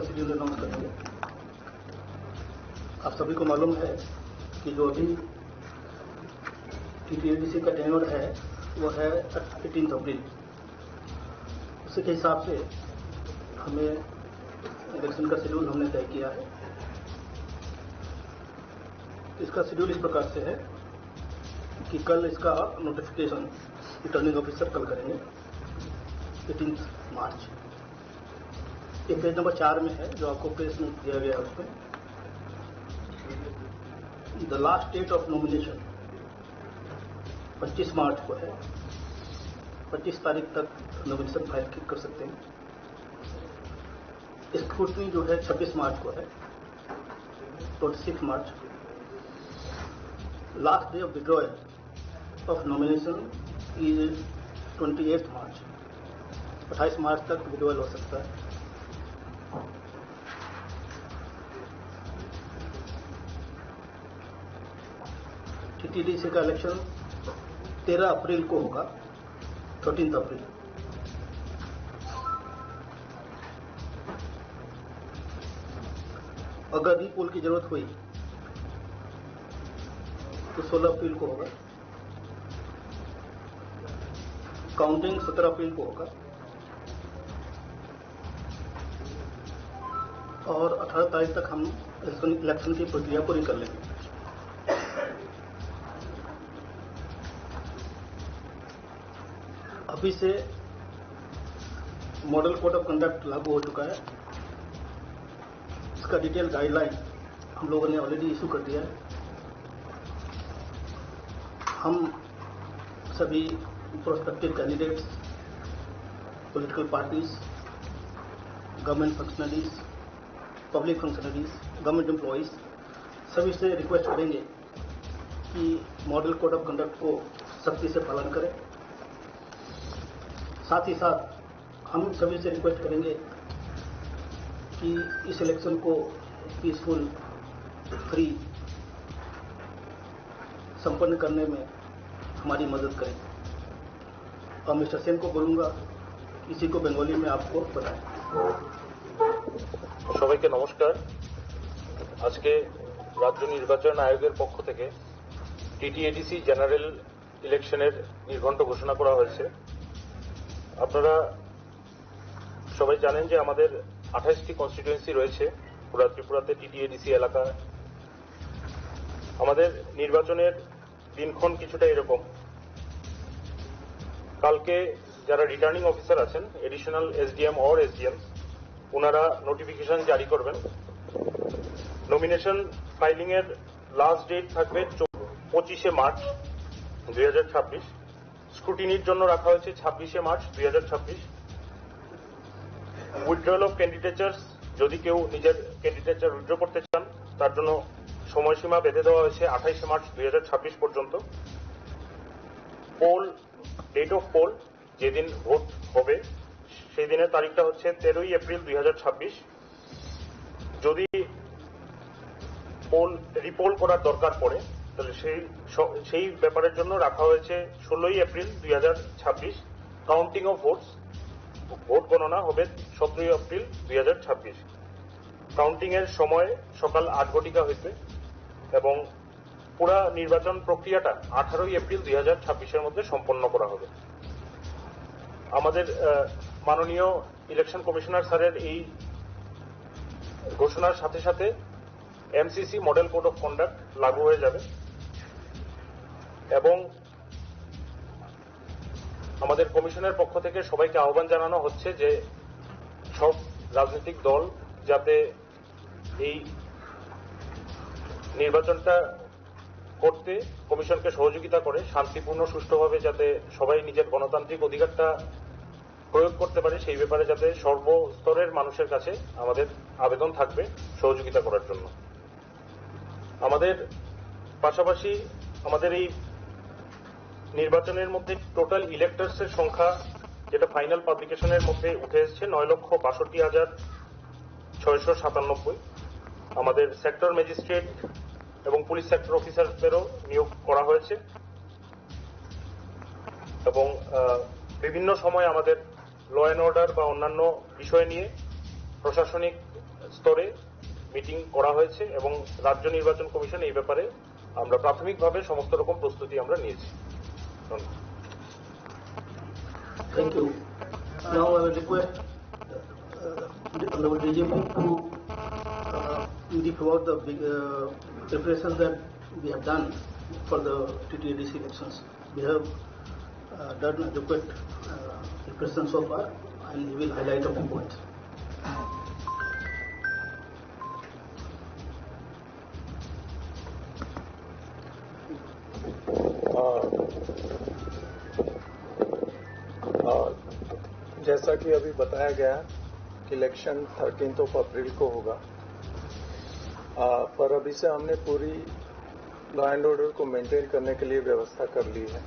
Schedule announce करेंगे। आप सभी को मालूम है कि जो अभी टीटीएडीसी का टेन्योर है वो है 18 अप्रैल। उसी के हिसाब से हमें इलेक्शन का शेड्यूल हमने तय किया है। इसका शेड्यूल इस प्रकार से है कि कल इसका नोटिफिकेशन रिटर्निंग ऑफिसर कल करेंगे 18 मार्च। ये पेज नंबर 4 में है जो आपको प्रेस में दिया गया है। उसमें the last date of nomination 25 March को है। 25 तारीख तक नॉमिनेशन फाइल कर सकते हैं। स्क्रूटनी जो है 26 मार्च को है। 26 मार्च last day of withdrawal of nomination is 28 March. 28 मार्च तक विड्रॉयल हो सकता है। टीटीडीसी का इलेक्शन 13 अप्रैल को होगा, 13 अप्रैल। अगर रीपोल की जरूरत हुई तो 16 अप्रैल को होगा। काउंटिंग 17 अप्रैल को होगा और 18 तारीख तक हम इलेक्शन की प्रक्रिया पूरी कर लेंगे। अभी से मॉडल कोड ऑफ कंडक्ट लागू हो चुका है। इसका डिटेल गाइडलाइन हम लोगों ने ऑलरेडी इशू कर दिया है। हम सभी prospective candidates, political parties, government functionaries, public functionaries, government employees सभी से रिक्वेस्ट करेंगे कि मॉडल कोड ऑफ कंडक्ट को सख्ती से पालन करें। साथ ही साथ हम सभी से रिक्वेस्ट करेंगे कि इस इलेक्शन को पीसफुल, फ्री संपन्न करने में हमारी मदद करें। और मिस्टर सेन को बोलूंगा इसी को बंगाली में आपको बताएं। সবাইকে নমস্কার। আজকে রাজ্য নির্বাচন আয়োগের পক্ষ থেকে টিটিএডিসি জেনারেল ইলেকশনের নির্ঘণ্ট ঘোষণা করা হয়েছে। আপনারা সবাই জানেন যে আমাদের 28টি কনস্টিটিউয়েন্সি রয়েছে পুরা ত্রিপুরাতে টিটিএডিসি এলাকা। আমাদের নির্বাচনের দিনক্ষণ কিছুটা এরকম। কালকে যারা রিটার্নিং অফিসার আছেন, এডিশনাল এসডিএম অর এসডিএম, ওনারা নোটিফিকেশন জারি করবেন। নমিনেশন ফাইলিং এর লাস্ট ডেট থাকবে 25 মার্চ 2026। স্ক্রুটিনির জন্য রাখা হয়েছে 26 মার্চ 2026। উইথড্রয়াল অফ ক্যান্ডিডেচার্স, যদি কেউ নিজের ক্যান্ডিডেচার উইথড্র করতে চান তার জন্য সময়সীমা বেঁধে দেওয়া হয়েছে 28 মার্চ 2026 পর্যন্ত। পোল, ডেট অফ পোল, যেদিন ভোট হবে সেই দিনের তারিখটা হচ্ছে 13 এপ্রিল 2026। যদি পোল রিপোল করার দরকার পড়ে তাহলে সেই ব্যাপারের জন্য রাখা হয়েছে 16 April 2026। Counting of votes, vote গণনা হবে 17 এপ্রিল 2026। কাউন্টিং এর সময় সকাল 8 ঘটিকা হইতে এবং পুরা নির্বাচন প্রক্রিয়াটা 18 এপ্রিল 2026 মধ্যে সম্পন্ন করা হবে। আমাদের মাননীয় ইলেকশন কমিশনার স্যারের এই ঘোষণার সাথে সাথে MCC model code of conduct লাগু হয়ে যাবে এবং আমাদের কমিশনের পক্ষ থেকে সবাইকে আহ্বান জানানো হচ্ছে যে সব রাজনৈতিক দল যাতে এই নির্বাচনটা করতে কমিশনকে সহযোগিতা করে, শান্তিপূর্ণ সুষ্ঠুভাবে যাতে সবাই নিজের গণতান্ত্রিক অধিকারটা প্রয়োগ করতে পারে সেই ব্যাপারে যাতে সর্বস্তরের মানুষের কাছে আমাদের আবেদন থাকবে সহযোগিতা করার জন্য। আমাদের পাশাপাশি আমাদের এই নির্বাচনের মধ্যে টোটাল ইলেক্টরস এর সংখ্যা যেটা ফাইনাল পাবলিকেশনের মধ্যে উঠে এসেছে 9,62,697। আমাদের সেক্টর ম্যাজিস্ট্রেট এবং পুলিশ সেক্টর অফিসারদেরও নিয়োগ করা হয়েছে এবং বিভিন্ন সময় আমাদের ল অ্যান্ড অর্ডার বা অন্যান্য বিষয় নিয়ে প্রশাসনিক স্তরে মিটিং করা হয়েছে এবং রাজ্য নির্বাচন কমিশন এই ব্যাপারে আমরা প্রাথমিকভাবে সমস্ত রকম প্রস্তুতি আমরা নিয়েছি। ধন্যবাদ। Thank you. Now I will request the Honorable DGP to brief about the preparations that we have done for the TTADC elections. We have done adequate preparation so far, and he will highlight a few points. जैसा कि अभी बताया गया कि election 13 अप्रैल को होगा, पर अभी से हमने पूरी लॉ एंड ऑर्डर को मेंटेन करने के लिए व्यवस्था कर ली है।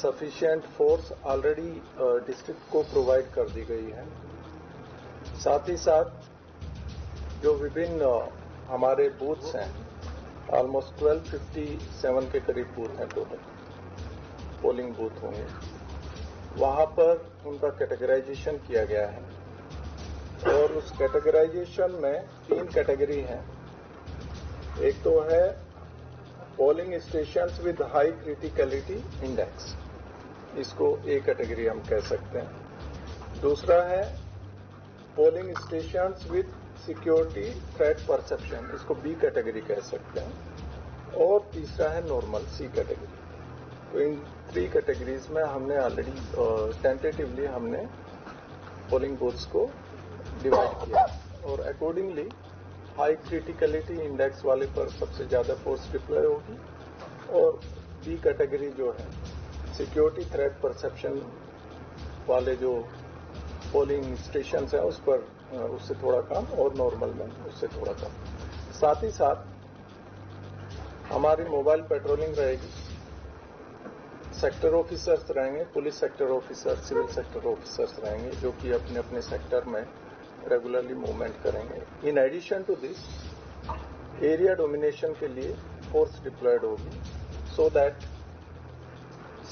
सफिशिएंट फोर्स ऑलरेडी डिस्ट्रिक्ट को प्रोवाइड कर दी गई है। साथ ही साथ जो विभिन्न हमारे बूथ्स हैं, ऑलमोस्ट 1257 के करीब बूथ हैं, टोटल पोलिंग बूथ होंगे, वहां पर उनका कैटेगराइजेशन किया गया है और उस कैटेगराइजेशन में 3 कैटेगरी हैं। एक तो है polling stations with high criticality index, इसको ए कैटेगरी हम कह सकते हैं। दूसरा है polling stations with security threat perception, इसको बी कैटेगरी कह सकते हैं। और तीसरा है नॉर्मल, सी कैटेगरी। तो इन 3 कैटेगरीज में हमने ऑलरेडी टेंटेटिवली हमने पोलिंग बूथ्स को डिवाइड किया और अकॉर्डिंगली हाई क्रिटिकलिटी इंडेक्स वाले पर सबसे ज्यादा फोर्स डिप्लॉय होगी और बी कैटेगरी जो है सिक्योरिटी थ्रेट परसेप्शन वाले जो पोलिंग स्टेशन है उस पर उससे थोड़ा कम और नॉर्मल में उससे थोड़ा कम। साथ ही साथ हमारी मोबाइल पेट्रोलिंग रहेगी, सेक्टर ऑफिसर्स रहेंगे, police sector officer, civil sector officers रहेंगे जो कि अपने अपने सेक्टर में रेगुलरली मूवमेंट करेंगे। In addition to this area domination के लिए फोर्स डिप्लॉयड होगी सो दैट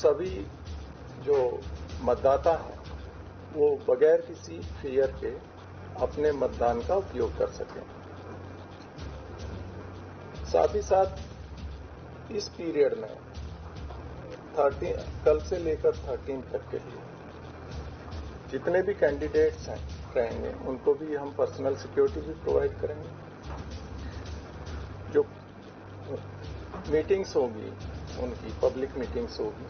सभी जो मतदाता हैं वो बगैर किसी फियर के अपने मतदान का उपयोग कर सकें। साथ ही साथ इस पीरियड में 13 कल से लेकर 13 तक के लिए जितने भी कैंडिडेट्स हैं रहेंगे उनको भी हम पर्सनल सिक्योरिटी भी प्रोवाइड करेंगे। जो मीटिंग्स होगी उनकी पब्लिक मीटिंग्स होगी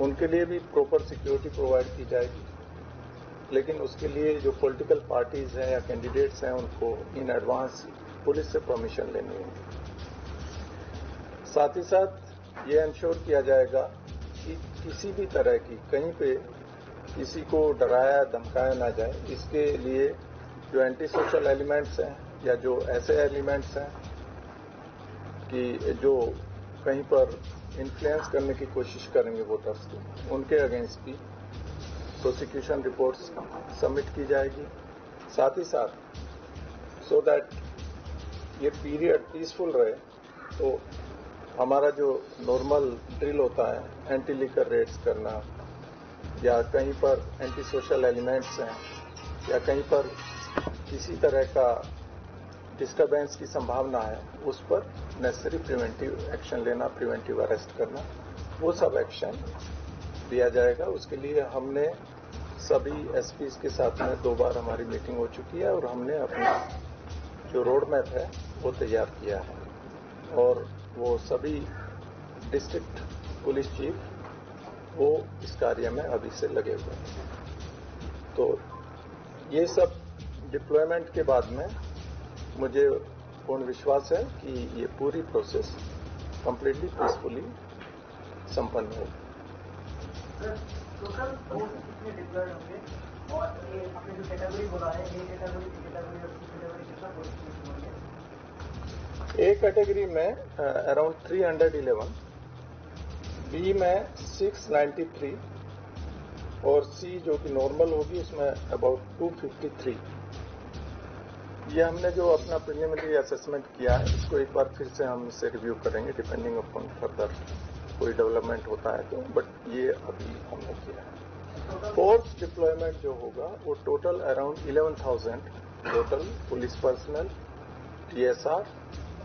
उनके लिए भी प्रॉपर सिक्योरिटी प्रोवाइड की जाएगी, लेकिन उसके लिए जो पॉलिटिकल पार्टीज हैं या कैंडिडेट्स हैं उनको इन एडवांस पुलिस से परमिशन लेनी होगी। साथ ही साथ ये इंश्योर किया जाएगा कि किसी भी तरह की कहीं पे किसी को डराया धमकाया ना जाए। इसके लिए जो एंटी सोशल एलिमेंट्स हैं या जो ऐसे एलिमेंट्स हैं कि जो कहीं पर इन्फ्लुएंस करने की कोशिश करेंगे वोटर्स को, उनके अगेंस्ट भी प्रोसिक्यूशन रिपोर्ट्स सबमिट की जाएगी। साथ ही साथ सो दैट ये पीरियड पीसफुल रहे तो हमारा जो नॉर्मल ड्रिल होता है एंटी लिकर रेड्स करना या कहीं पर एंटी सोशल एलिमेंट्स हैं या कहीं पर किसी तरह का डिस्टर्बेंस की संभावना है उस पर नेसेसरी प्रिवेंटिव एक्शन लेना, प्रिवेंटिव अरेस्ट करना, वो सब एक्शन दिया जाएगा। उसके लिए हमने सभी एसपीज के साथ में 2 बार हमारी मीटिंग हो चुकी है और हमने अपना जो रोड मैप है वो तैयार किया है और वो सभी डिस्ट्रिक्ट पुलिस चीफ वो इस कार्य में अभी से लगे हुए हैं। तो ये सब डिप्लॉयमेंट के बाद में मुझे पूर्ण विश्वास है कि ये पूरी प्रोसेस कंप्लीटली पीसफुली संपन्न होगी। टोटल कितने डिप्लॉयड होंगे और ये आपने जो कैटेगरी बोला है ए कैटेगरी, बी कैटेगरी और सी कैटेगरी कितना फोर्स होंगे? ए कैटेगरी में अराउंड 311, बी में 693 और सी जो कि नॉर्मल होगी उसमें अबाउट 253। ये हमने जो अपना प्रीलिमिनरी असेसमेंट किया है इसको एक बार फिर से हम इसे रिव्यू करेंगे डिपेंडिंग अपॉन फर्दर कोई डेवलपमेंट होता है तो, बट ये अभी हमने किया है। फोर्स डिप्लॉयमेंट जो होगा वो total around 11,000 total police personal, TSR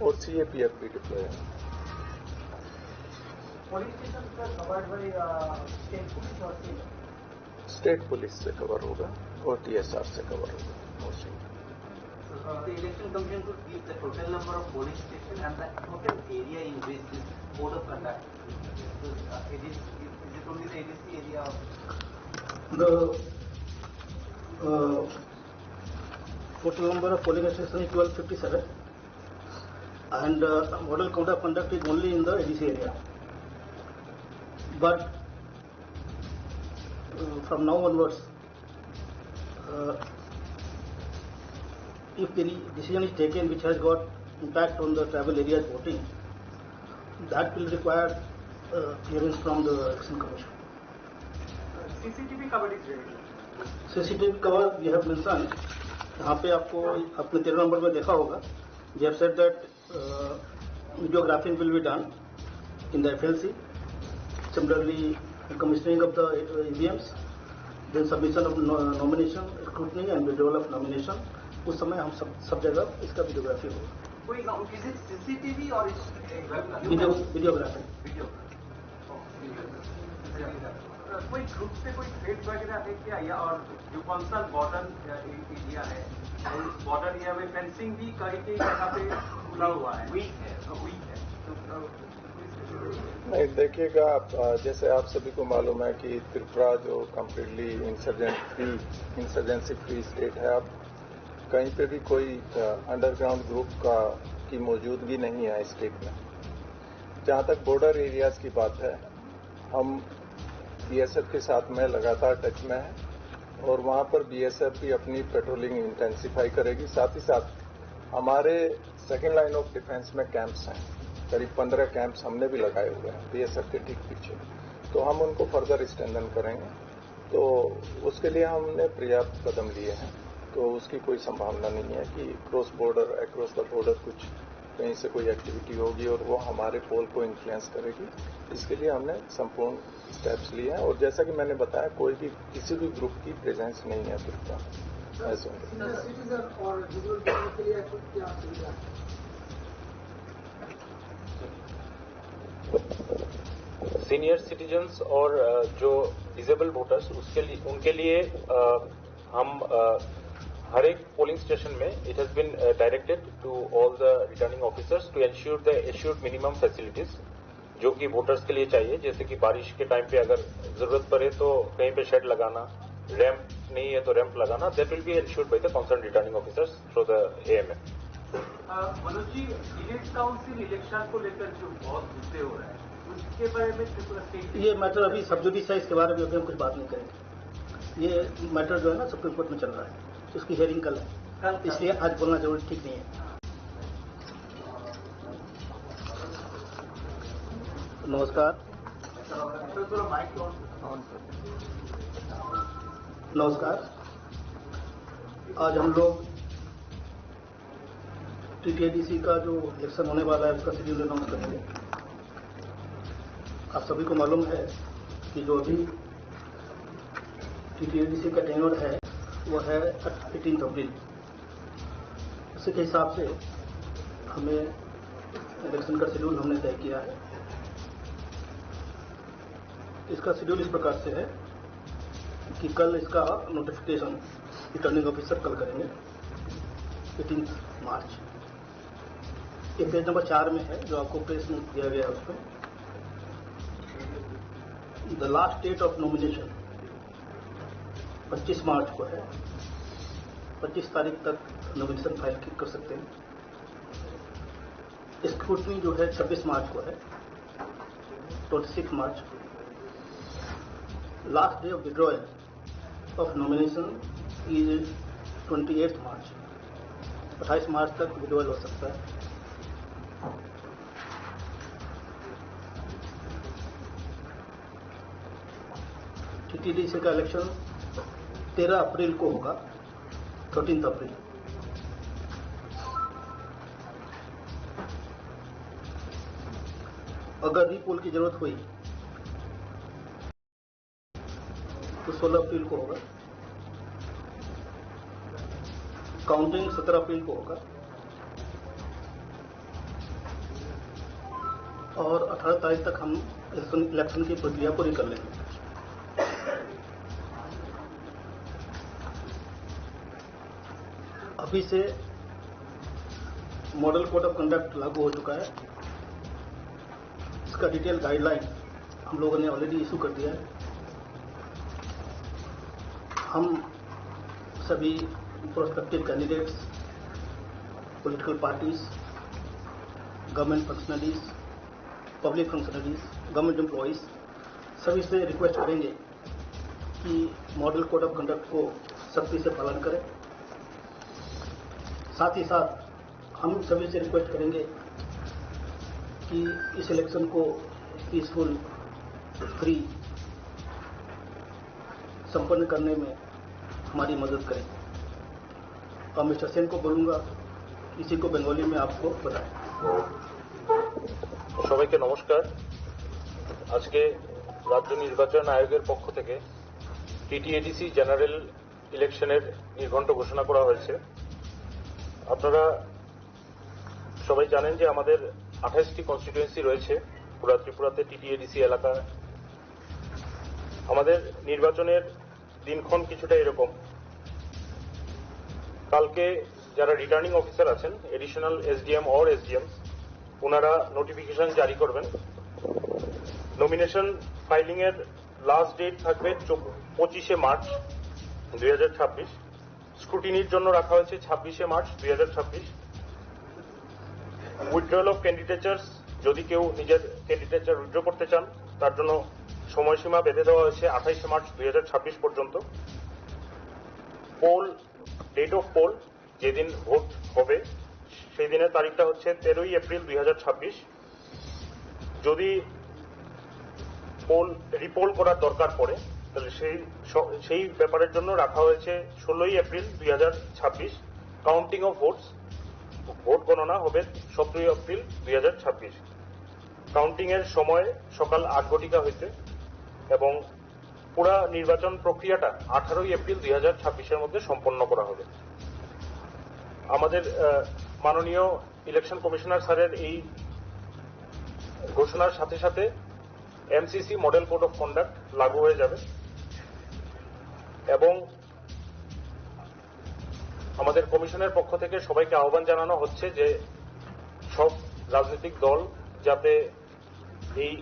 और CAPF भी डिप्लॉय है। Police station covered by state police और स्टेट पुलिस से कवर होगा और TSR से कवर होगा mostly. The election commission could give the total number of polling stations and the total area in which this code of conduct. So, is it only the ADC area? The total number of polling stations is 1257, and model code of conduct is only in the ADC area. But from now onwards, if any decision is taken which has got impact on the tribal areas voting, that will require clearance from the election commission. CCTV cover is ready. CCTV cover we have mentioned. यहाँ पे आपको अपने 13 number में देखा होगा. We have said that videographing will be done in the FLC. Similarly, commissioning of the EVMs, then submission of nomination, scrutiny and withdrawal of nomination. उस समय हम सब जगह इसका वीडियोग्राफी होगा. Wait, now is it CCTV or is videography. कोई group से कोई थ्रेट वगैरह है क्या, या और जो कौन-सा बॉर्डर एरिया है, बॉर्डर एरिया में फेंसिंग भी कहीं जगह पे खुला हुआ है, वीक है. नहीं, देखिएगा आप, जैसे आप सभी को मालूम है कि त्रिपुरा जो कम्प्लीटली इंसर्जेंसी फ्री स्टेट है, अब कहीं पे भी कोई अंडरग्राउंड ग्रुप की मौजूदगी नहीं है स्टेट में। जहां तक बॉर्डर एरियाज की बात है, हम BSF के साथ में लगातार टच में है और वहां पर BSF भी अपनी पेट्रोलिंग इंटेंसिफाई करेगी। साथ ही साथ हमारे सेकेंड लाइन ऑफ डिफेंस में कैंप्स हैं, करीब 15 कैंप्स हमने भी लगाए हुए हैं BSF के ठीक पीछे, तो हम उनको फर्दर स्ट्रेंथन करेंगे। तो उसके लिए हमने पर्याप्त कदम लिए हैं, तो उसकी कोई संभावना नहीं है कि अक्रॉस द बॉर्डर कुछ कहीं से कोई एक्टिविटी होगी और वो हमारे पोल को इन्फ्लुएंस करेगी। इसके लिए हमने संपूर्ण स्टेप्स लिए हैं और जैसा कि मैंने बताया, कोई भी किसी भी ग्रुप की प्रेजेंस नहीं है त्रिपुरा। सिटीजन और विजुअल के लिए क्या सुविधा है? सीनियर सिटीजन्स और जो डिसेबल वोटर्स उनके लिए हम हर एक पोलिंग स्टेशन में it has been directed to all the returning officers to ensure the assured minimum facilities जो कि वोटर्स के लिए चाहिए, जैसे कि बारिश के टाइम पे अगर जरूरत पड़े तो कहीं पे शेड लगाना, रैंप नहीं है तो रैंप लगाना, that will be ensured by the concern returning officers through the AMF। Manoj ji, village council election को लेकर जो बहुत गुस्से हो रहा है, उसके बारे में त्रिपुरा स्टेट ये मैटर अभी सब जुडिस है, इसके बारे में अभी हम कुछ बात नहीं करेंगे। ये मैटर जो है ना सुप्रीम कोर्ट में चल रहा है, उसकी हियरिंग कल है, इसलिए आज बोलना जरूरी ठीक नहीं है। नमस्कार। आज हम लोग TTADC का जो इलेक्शन होने वाला है उसका शेड्यूल अनाउंस करेंगे। आप सभी को मालूम है कि जो अभी TTADC का टेन्योर है वो है 18 अप्रैल। उसी के हिसाब से हमें इलेक्शन का शेड्यूल हमने तय किया है। इसका शेड्यूल इस प्रकार से है कि कल इसका नोटिफिकेशन रिटर्निंग ऑफिसर कल करेंगे 18 मार्च। ये पेज नंबर 4 में है जो आपको प्रेस नोट दिया गया है उसमें। The last date of nomination 25 March को है। 25 तारीख तक नॉमिनेशन फाइल कर सकते हैं। स्क्रूटनी जो है 26 मार्च को है, 26 मार्च। Last day of withdrawal of nomination is 28 March. 28 मार्च तक विड्रॉयल हो सकता है। TTADC का इलेक्शन 13 अप्रैल को होगा, 13 अप्रैल। अगर रीपोल की जरूरत हुई तो 16 अप्रैल को होगा। काउंटिंग 17 अप्रैल को होगा और 18 तारीख तक हम इलेक्शन की प्रक्रिया पूरी कर लेंगे। अभी से मॉडल कोड ऑफ कंडक्ट लागू हो चुका है। इसका डिटेल गाइडलाइन हम लोगों ने ऑलरेडी इशू कर दिया है। हम सभी prospective candidates, political parties, government functionaries, public functionaries, government employees सभी से रिक्वेस्ट करेंगे कि मॉडल कोड ऑफ कंडक्ट को सख्ती से पालन करें। साथ ही साथ हम सभी से रिक्वेस्ट करेंगे कि इस इलेक्शन को पीसफुल, फ्री संपन्न करने में हमारी मदद करें। और मिस्टर सेन को बोलूंगा इसी को बंगाली में आपको बताएं। সবাইকে নমস্কার। আজকে রাজ্য নির্বাচন আয়োগের পক্ষ থেকে টিটিএডিসি জেনারেল ইলেকশনের নির্ঘণ্ট ঘোষণা করা হয়েছে। আপনারা সবাই জানেন যে আমাদের 28টি কনস্টিটিউয়েন্সি রয়েছে পুরা ত্রিপুরাতে টিটিএডিসি এলাকা। আমাদের নির্বাচনের দিনক্ষণ কিছুটা এরকম। কালকে যারা রিটার্নিং অফিসার আছেন, এডিশনাল এসডিএম অর এসডিএম, ওনারা নোটিফিকেশন জারি করবেন। নমিনেশন ফাইলিং এর লাস্ট ডেট থাকবে 25শে মার্চ 2026। স্ক্রুটিনির জন্য রাখা হয়েছে 26শে মার্চ 2026। উইথড্রয়াল অফ ক্যান্ডিডেচার্স, যদি কেউ নিজের ক্যান্ডিডেচার উইথড্র করতে চান তার জন্য সময়সীমা বেঁধে দেওয়া হয়েছে 28শে মার্চ 2026 পর্যন্ত। পোল, ডেট অফ পোল, যেদিন ভোট হবে সেই দিনের তারিখটা হচ্ছে 13ই এপ্রিল 2026। যদি পোল রিপোল করার দরকার পড়ে তাহলে সেই ব্যাপারের জন্য রাখা হয়েছে 16ই April 2026। Counting of votes, vote গণনা হবে 17ই এপ্রিল 2026। কাউন্টিং এর সময় সকাল 8 ঘটিকা হইতে এবং পুরা নির্বাচন প্রক্রিয়াটা 18ই এপ্রিল 2026-এর মধ্যে সম্পন্ন করা হবে। আমাদের মাননীয় ইলেকশন কমিশনার স্যারের এই ঘোষণার সাথে সাথে MCC model code of conduct লাগু হয়ে যাবে এবং আমাদের কমিশনের পক্ষ থেকে সবাইকে আহ্বান জানানো হচ্ছে যে সব রাজনৈতিক দল যাতে এই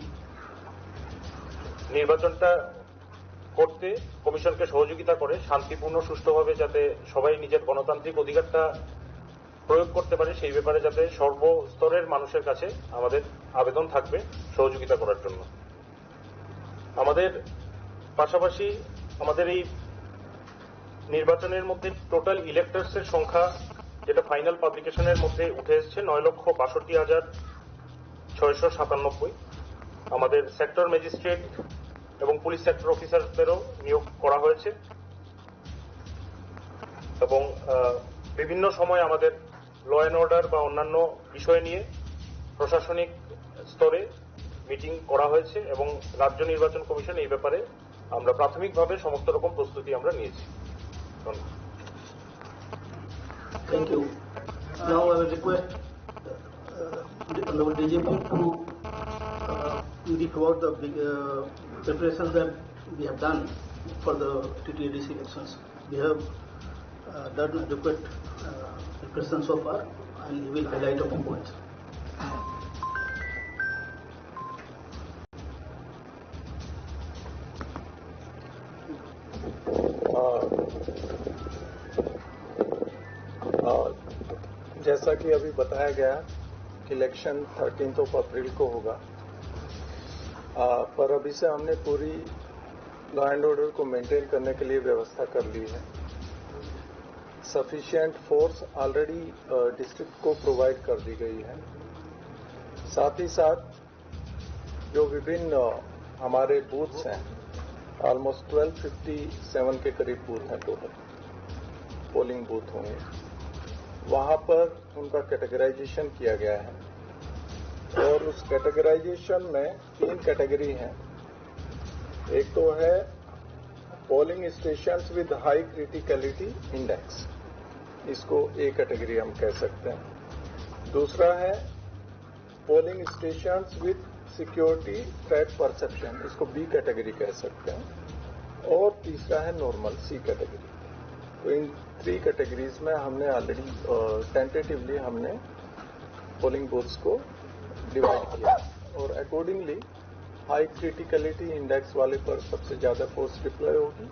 নির্বাচনটা করতে কমিশনকে সহযোগিতা করে শান্তিপূর্ণ, সুষ্ঠুভাবে যাতে সবাই নিজের গণতান্ত্রিক অধিকারটা প্রয়োগ করতে পারে সেই ব্যাপারে যাতে সর্বস্তরের মানুষের কাছে আমাদের আবেদন থাকবে সহযোগিতা করার জন্য। আমাদের পাশাপাশি আমাদের এই নির্বাচনের মধ্যে টোটাল ইলেক্টরসের সংখ্যা যেটা ফাইনাল পাবলিকেশনের মধ্যে উঠে এসছে 9,62,697। আমাদের সেক্টর ম্যাজিস্ট্রেট এবং পুলিশ সেক্টর অফিসারদেরও নিয়োগ করা হয়েছে এবং বিভিন্ন সময় আমাদের ল অ্যান্ড অর্ডার বা অন্যান্য বিষয় নিয়ে প্রশাসনিক স্তরে মিটিং করা হয়েছে এবং রাজ্য নির্বাচন কমিশন এই ব্যাপারে আমরা প্রাথমিকভাবে সমস্ত রকম প্রস্তুতি আমরা নিয়েছি। ধন্যবাদ। Thank you. Now I will request Honorable DGP to brief about the preparations that we have done for the TTADC elections. We have done adequate preparation so far, and he will highlight a few points. जैसा कि अभी बताया गया कि election 13 अप्रैल को होगा, पर अभी से हमने पूरी लॉ एंड ऑर्डर को मेंटेन करने के लिए व्यवस्था कर ली है। सफिशिएंट फोर्स ऑलरेडी डिस्ट्रिक्ट को प्रोवाइड कर दी गई है। साथ ही साथ जो विभिन्न हमारे बूथ्स हैं, ऑलमोस्ट 1257 के करीब बूथ हैं, टोटल पोलिंग बूथ होंगे, वहां पर उनका कैटेगराइजेशन किया गया है और उस कैटेगराइजेशन में 3 कैटेगरी हैं। एक तो है polling stations with high criticality index, इसको ए कैटेगरी हम कह सकते हैं। दूसरा है polling stations with security threat perception, इसको बी कैटेगरी कह सकते हैं। और तीसरा है नॉर्मल, सी कैटेगरी। तो इन 3 कैटेगरीज में हमने ऑलरेडी टेंटेटिवली हमने पोलिंग बूथ्स को डिवाइड किया और अकॉर्डिंगली हाई क्रिटिकलिटी इंडेक्स वाले पर सबसे ज्यादा फोर्स डिप्लॉय होगी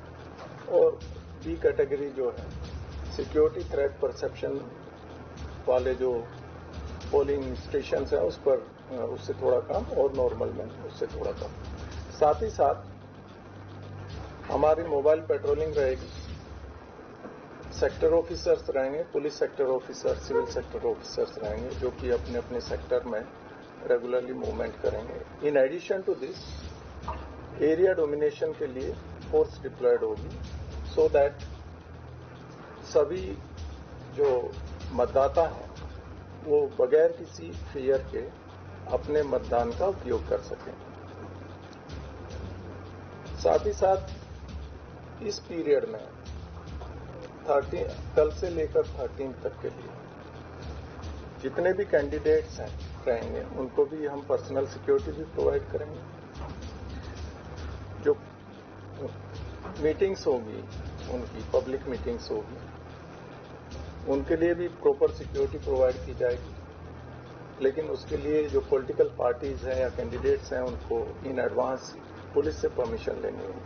और बी कैटेगरी जो है सिक्योरिटी थ्रेट परसेप्शन वाले जो पोलिंग स्टेशन है उस पर उससे थोड़ा कम और नॉर्मल में उससे थोड़ा कम। साथ ही साथ हमारी मोबाइल पेट्रोलिंग रहेगी, सेक्टर ऑफिसर्स रहेंगे, police sector officer, civil sector officers रहेंगे जो कि अपने अपने सेक्टर में रेगुलरली मूवमेंट करेंगे। In addition to this area domination के लिए फोर्स डिप्लॉयड होगी सो दैट सभी जो मतदाता हैं वो बगैर किसी फियर के अपने मतदान का उपयोग कर सकें। साथ ही साथ इस पीरियड में 13 कल से लेकर 13 तक के लिए जितने भी कैंडिडेट्स हैं रहेंगे उनको भी हम पर्सनल सिक्योरिटी भी प्रोवाइड करेंगे। जो मीटिंग्स होगी उनकी पब्लिक मीटिंग्स होगी उनके लिए भी प्रॉपर सिक्योरिटी प्रोवाइड की जाएगी, लेकिन उसके लिए जो पॉलिटिकल पार्टीज हैं या कैंडिडेट्स हैं उनको इन एडवांस पुलिस से परमिशन लेनी होगी।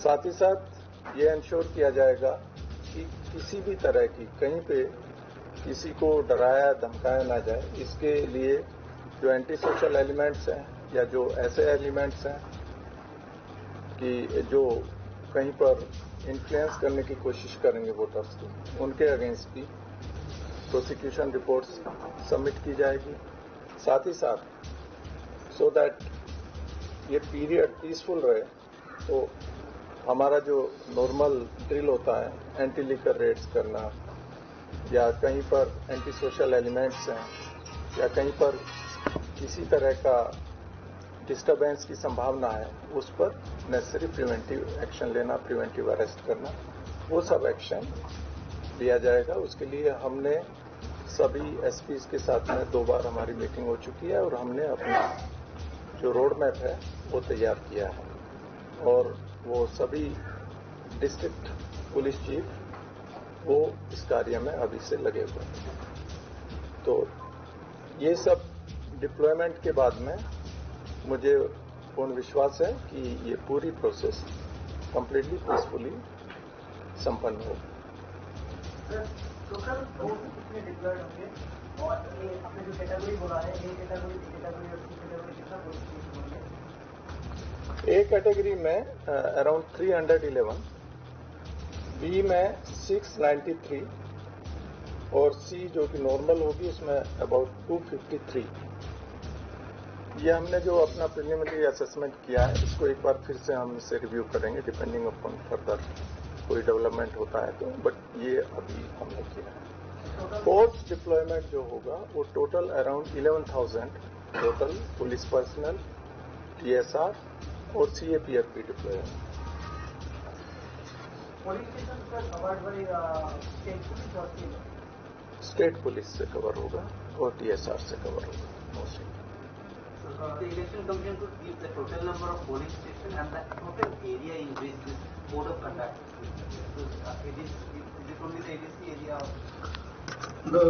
साथ ही साथ ये इंश्योर किया जाएगा कि किसी भी तरह की कहीं पे किसी को डराया धमकाया ना जाए। इसके लिए जो एंटी सोशल एलिमेंट्स हैं या जो ऐसे एलिमेंट्स हैं कि जो कहीं पर इन्फ्लुएंस करने की कोशिश करेंगे वोटर्स की, उनके अगेंस्ट भी प्रोसिक्यूशन रिपोर्ट्स सबमिट की जाएगी। साथ ही साथ सो दैट ये पीरियड पीसफुल रहे तो हमारा जो नॉर्मल ड्रिल होता है एंटी लिकर रेड्स करना या कहीं पर एंटी सोशल एलिमेंट्स हैं या कहीं पर किसी तरह का डिस्टर्बेंस की संभावना है उस पर नेसेसरी प्रिवेंटिव एक्शन लेना, प्रिवेंटिव अरेस्ट करना, वो सब एक्शन लिया जाएगा। उसके लिए हमने सभी एसपीज के साथ में 2 बार हमारी मीटिंग हो चुकी है और हमने अपना जो रोड मैप है वो तैयार किया है और वो सभी डिस्ट्रिक्ट पुलिस चीफ वो इस कार्य में अभी से लगे हुए हैं। तो ये सब डिप्लॉयमेंट के बाद में मुझे पूर्ण विश्वास है कि ये पूरी प्रोसेस कंप्लीटली पीसफुली संपन्न होगी। टोटल फोर्स कितने डिप्लॉयड होंगे और ये आपने जो कैटेगरी बोला है ए कैटेगरी, बी कैटेगरी और सी कैटेगरी कितना फोर्स होंगे? ए कैटेगरी में अराउंड 311, बी में 693 और सी जो कि नॉर्मल होगी उसमें अबाउट 253। ये हमने जो अपना प्रिलिमिनरी असेसमेंट किया है इसको एक बार फिर से हम इसे रिव्यू करेंगे डिपेंडिंग अपॉन फर्दर कोई डेवलपमेंट होता है तो, बट ये अभी हमने किया है। फोर्स डिप्लॉयमेंट जो होगा वो total around 11,000 total police personal, TSR और सीएपीएफपी डिप्लॉयमेंट। पुलिस स्टेशन का कवर्ड बाय स्टेट पुलिस और स्टेट पुलिस से कवर होगा और टीएसआर से कवर होगा mostly. The election commission could give the total number of polling stations and the total area in which this code of conduct is. Is it only the ADC area? the